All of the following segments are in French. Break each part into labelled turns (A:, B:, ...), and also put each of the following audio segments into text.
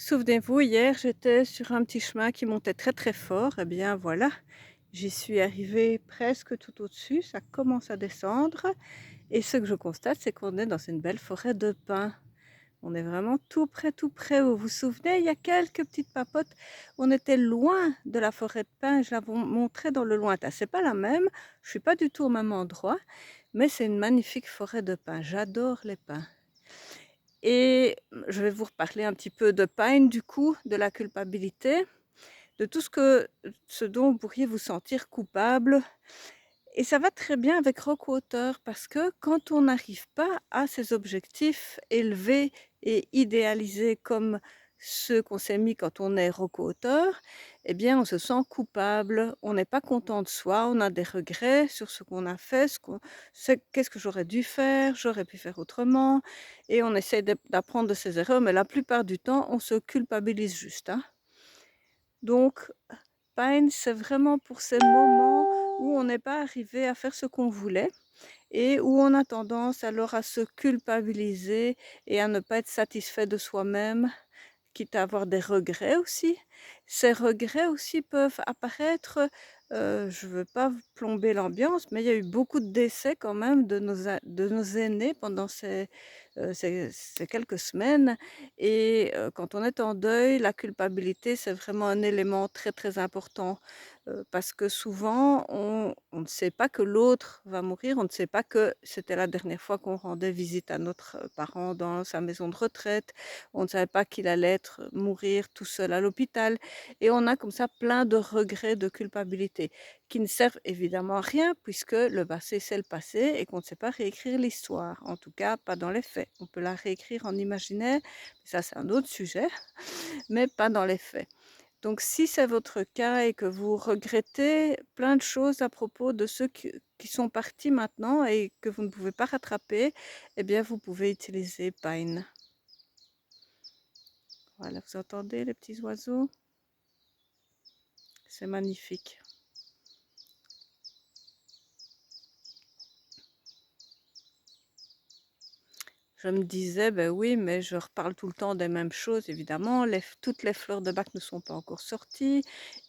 A: Souvenez-vous, hier, j'étais sur un petit chemin qui montait très très fort. Eh bien voilà, j'y suis arrivée presque tout au-dessus. Ça commence à descendre. Et ce que je constate, c'est qu'on est dans une belle forêt de pins. On est vraiment tout près. Vous vous souvenez, il y a quelques petites papotes. On était loin de la forêt de pins. Je la montrais dans le lointain. C'est pas la même. Je suis pas du tout au même endroit, mais c'est une magnifique forêt de pins. J'adore les pins. Et je vais vous reparler un petit peu de peine, du coup, de la culpabilité, de tout ce dont vous pourriez vous sentir coupable. Et ça va très bien avec Rock Auteur parce que quand on n'arrive pas à ses objectifs élevés et idéalisés comme ceux qu'on s'est mis quand on est Rock Auteur, eh bien on se sent coupable, on n'est pas content de soi, on a des regrets sur ce qu'on a fait, qu'est-ce que j'aurais dû faire, j'aurais pu faire autrement, et on essaie d'apprendre de ses erreurs, mais la plupart du temps on se culpabilise juste, hein. Donc Pine, c'est vraiment pour ces moments où on n'est pas arrivé à faire ce qu'on voulait et où on a tendance alors à se culpabiliser et à ne pas être satisfait de soi-même, quitte à avoir des regrets aussi. Ces regrets aussi peuvent apparaître, je ne veux pas vous plomber l'ambiance, mais il y a eu beaucoup de décès quand même de nos aînés pendant ces quelques semaines. Et quand on est en deuil, la culpabilité, c'est vraiment un élément très très important, parce que souvent, on ne sait pas que l'autre va mourir, on ne sait pas que c'était la dernière fois qu'on rendait visite à notre parent dans sa maison de retraite, on ne savait pas qu'il allait mourir tout seul à l'hôpital. Et on a comme ça plein de regrets, de culpabilité, qui ne servent évidemment à rien puisque le passé c'est le passé et qu'on ne sait pas réécrire l'histoire. En tout cas, pas dans les faits. On peut la réécrire en imaginaire, ça c'est un autre sujet, mais pas dans les faits. Donc si c'est votre cas et que vous regrettez plein de choses à propos de ceux qui sont partis maintenant et que vous ne pouvez pas rattraper, eh bien vous pouvez utiliser Pine. Voilà, vous entendez les petits oiseaux? C'est magnifique. Je me disais, ben oui, mais je reparle tout le temps des mêmes choses, évidemment. Toutes les fleurs de bac ne sont pas encore sorties,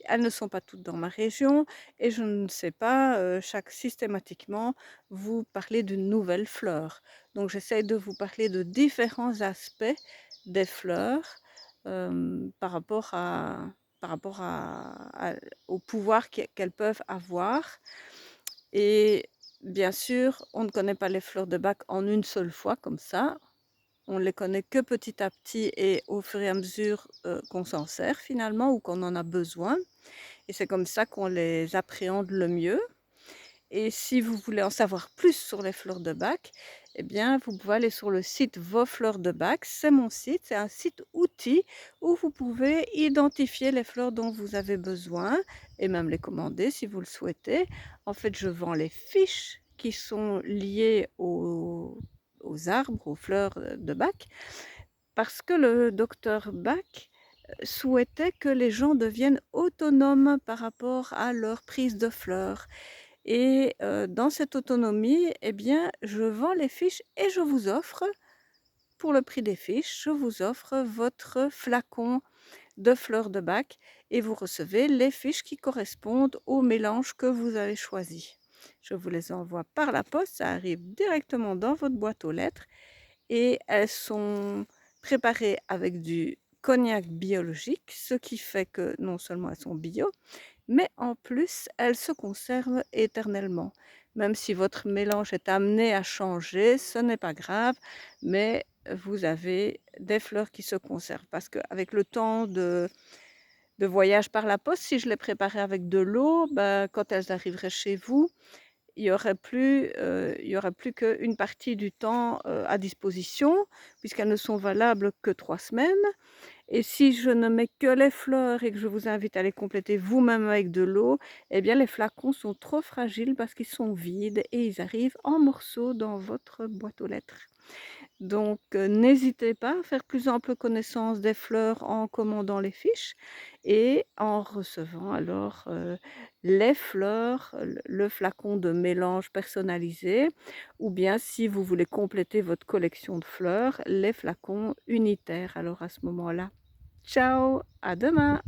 A: elles ne sont pas toutes dans ma région, et je ne sais pas systématiquement vous parler d'une nouvelle fleur. Donc j'essaie de vous parler de différents aspects des fleurs par rapport au pouvoir qu'elles peuvent avoir. Et bien sûr, on ne connaît pas les fleurs de bac en une seule fois comme ça. On les connaît que petit à petit et au fur et à mesure qu'on s'en sert finalement ou qu'on en a besoin. Et c'est comme ça qu'on les appréhende le mieux. Et si vous voulez en savoir plus sur les fleurs de bac, eh bien, vous pouvez aller sur le site Vos fleurs de bac. C'est mon site, c'est un site outil où vous pouvez identifier les fleurs dont vous avez besoin et même les commander si vous le souhaitez. En fait, je vends les fiches qui sont liées aux arbres, aux fleurs de bac, parce que le docteur Bach souhaitait que les gens deviennent autonomes par rapport à leur prise de fleurs. Et dans cette autonomie, eh bien, je vends les fiches et je vous offre, pour le prix des fiches, je vous offre votre flacon de fleurs de bac et vous recevez les fiches qui correspondent au mélange que vous avez choisi. Je vous les envoie par la poste, ça arrive directement dans votre boîte aux lettres et elles sont préparées avec du cognac biologique, ce qui fait que non seulement elles sont bio, mais en plus, elles se conservent éternellement. Même si votre mélange est amené à changer, ce n'est pas grave, mais vous avez des fleurs qui se conservent. Parce qu'avec le temps de voyage par la poste, si je les préparais avec de l'eau, ben, quand elles arriveraient chez vous, il y aurait plus qu'une partie du temps à disposition, puisqu'elles ne sont valables que 3 semaines. Et si je ne mets que les fleurs et que je vous invite à les compléter vous-même avec de l'eau, eh bien les flacons sont trop fragiles parce qu'ils sont vides et ils arrivent en morceaux dans votre boîte aux lettres. Donc n'hésitez pas à faire plus ample connaissance des fleurs en commandant les fiches et en recevant alors les fleurs, le flacon de mélange personnalisé, ou bien si vous voulez compléter votre collection de fleurs, les flacons unitaires alors à ce moment-là. Ciao, à demain!